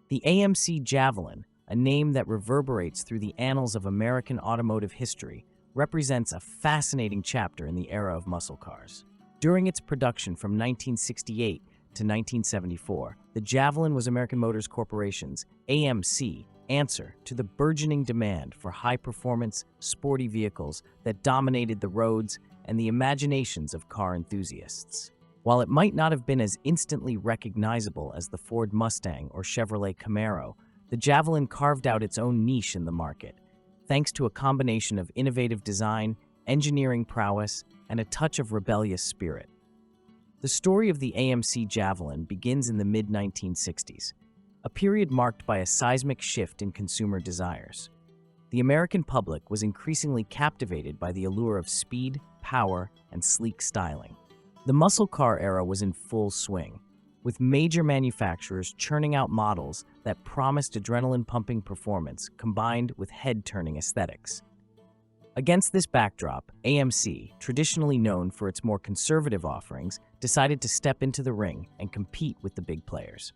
The AMC Javelin, a name that reverberates through the annals of American automotive history, represents a fascinating chapter in the era of muscle cars. During its production from 1968 to 1974, the Javelin was American Motors Corporation's AMC answer to the burgeoning demand for high-performance, sporty vehicles that dominated the roads and the imaginations of car enthusiasts. While it might not have been as instantly recognizable as the Ford Mustang or Chevrolet Camaro, the Javelin carved out its own niche in the market, thanks to a combination of innovative design, engineering prowess, and a touch of rebellious spirit. The story of the AMC Javelin begins in the mid-1960s, a period marked by a seismic shift in consumer desires. The American public was increasingly captivated by the allure of speed, power, and sleek styling. The muscle car era was in full swing, with major manufacturers churning out models that promised adrenaline-pumping performance combined with head-turning aesthetics. Against this backdrop, AMC, traditionally known for its more conservative offerings, decided to step into the ring and compete with the big players.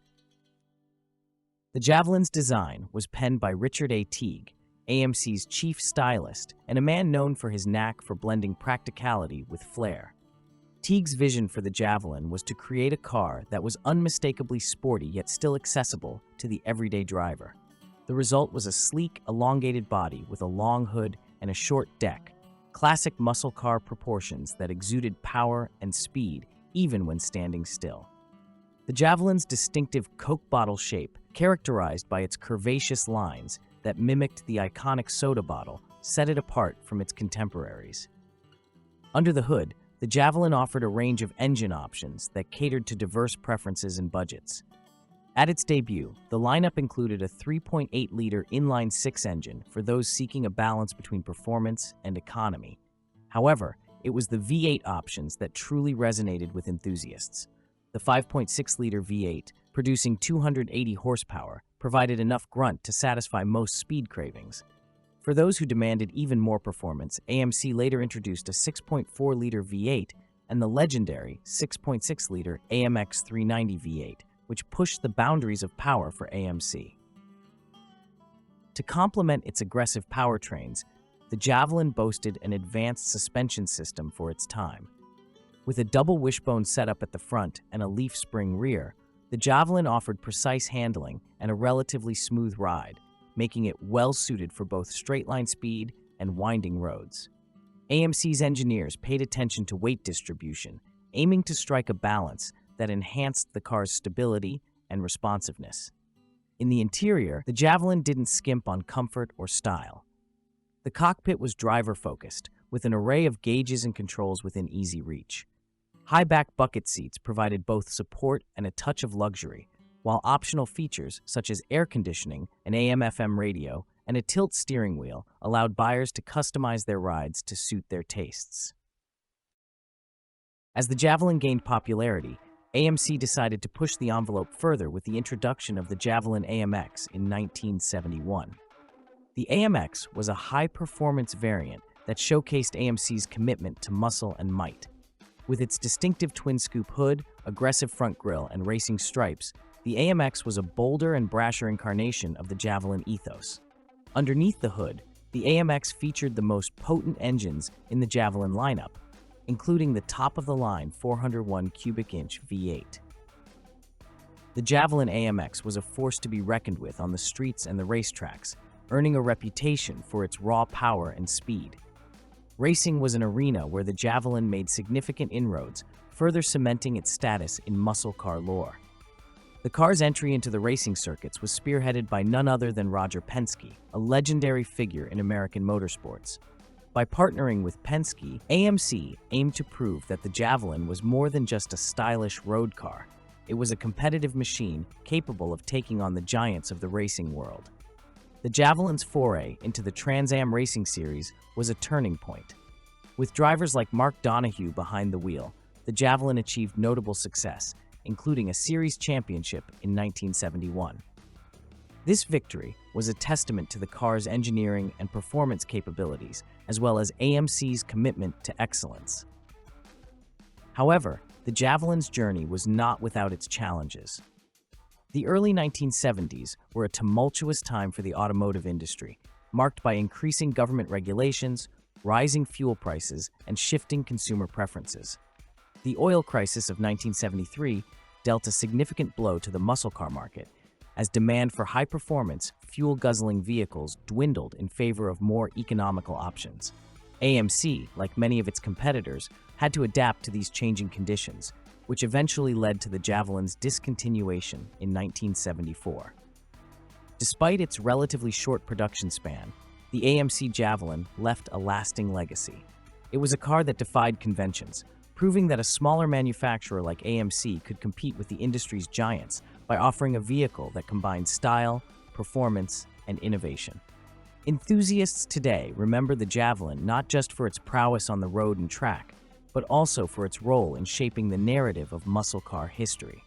The Javelin's design was penned by Richard A. Teague, AMC's chief stylist, and a man known for his knack for blending practicality with flair. Teague's vision for the Javelin was to create a car that was unmistakably sporty yet still accessible to the everyday driver. The result was a sleek, elongated body with a long hood and a short deck, classic muscle car proportions that exuded power and speed even when standing still. The Javelin's distinctive Coke bottle shape, characterized by its curvaceous lines that mimicked the iconic soda bottle, set it apart from its contemporaries. Under the hood, the Javelin offered a range of engine options that catered to diverse preferences and budgets. At its debut, the lineup included a 3.8-liter inline-six engine for those seeking a balance between performance and economy. However, it was the V8 options that truly resonated with enthusiasts. The 5.6-liter V8, producing 280 horsepower, provided enough grunt to satisfy most speed cravings. For those who demanded even more performance, AMC later introduced a 6.4-liter V8 and the legendary 6.6-liter AMX 390 V8, which pushed the boundaries of power for AMC. To complement its aggressive powertrains, the Javelin boasted an advanced suspension system for its time. With a double wishbone setup at the front and a leaf spring rear, the Javelin offered precise handling and a relatively smooth ride, making it well-suited for both straight-line speed and winding roads. AMC's engineers paid attention to weight distribution, aiming to strike a balance that enhanced the car's stability and responsiveness. In the interior, the Javelin didn't skimp on comfort or style. The cockpit was driver-focused, with an array of gauges and controls within easy reach. High-back bucket seats provided both support and a touch of luxury, while optional features such as air conditioning, an AM/FM radio, and a tilt steering wheel allowed buyers to customize their rides to suit their tastes. As the Javelin gained popularity, AMC decided to push the envelope further with the introduction of the Javelin AMX in 1971. The AMX was a high-performance variant that showcased AMC's commitment to muscle and might. With its distinctive twin-scoop hood, aggressive front grille, and racing stripes, the AMX was a bolder and brasher incarnation of the Javelin ethos. Underneath the hood, the AMX featured the most potent engines in the Javelin lineup, including the top-of-the-line 401 cubic inch V8. The Javelin AMX was a force to be reckoned with on the streets and the racetracks, earning a reputation for its raw power and speed. Racing was an arena where the Javelin made significant inroads, further cementing its status in muscle car lore. The car's entry into the racing circuits was spearheaded by none other than Roger Penske, a legendary figure in American motorsports. By partnering with Penske, AMC aimed to prove that the Javelin was more than just a stylish road car. It was a competitive machine capable of taking on the giants of the racing world. The Javelin's foray into the Trans Am Racing Series was a turning point. With drivers like Mark Donohue behind the wheel, the Javelin achieved notable success, including a series championship in 1971. This victory was a testament to the car's engineering and performance capabilities, as well as AMC's commitment to excellence. However, the Javelin's journey was not without its challenges. The early 1970s were a tumultuous time for the automotive industry, marked by increasing government regulations, rising fuel prices, and shifting consumer preferences. The oil crisis of 1973 dealt a significant blow to the muscle car market, as demand for high-performance, fuel-guzzling vehicles dwindled in favor of more economical options. AMC, like many of its competitors, had to adapt to these changing conditions, which eventually led to the Javelin's discontinuation in 1974. Despite its relatively short production span, the AMC Javelin left a lasting legacy. It was a car that defied conventions, proving that a smaller manufacturer like AMC could compete with the industry's giants by offering a vehicle that combined style, performance, and innovation. Enthusiasts today remember the Javelin not just for its prowess on the road and track, but also for its role in shaping the narrative of muscle car history.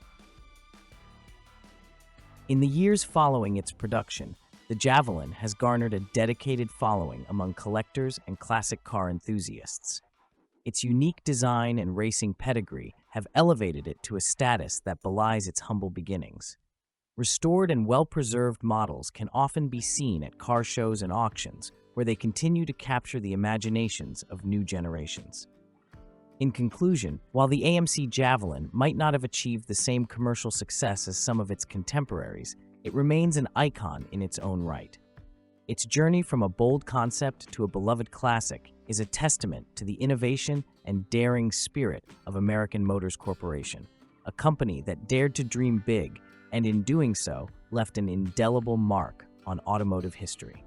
In the years following its production, the Javelin has garnered a dedicated following among collectors and classic car enthusiasts. Its unique design and racing pedigree have elevated it to a status that belies its humble beginnings. Restored and well-preserved models can often be seen at car shows and auctions, where they continue to capture the imaginations of new generations. In conclusion, while the AMC Javelin might not have achieved the same commercial success as some of its contemporaries, it remains an icon in its own right. Its journey from a bold concept to a beloved classic is a testament to the innovation and daring spirit of American Motors Corporation, a company that dared to dream big and in doing so left an indelible mark on automotive history.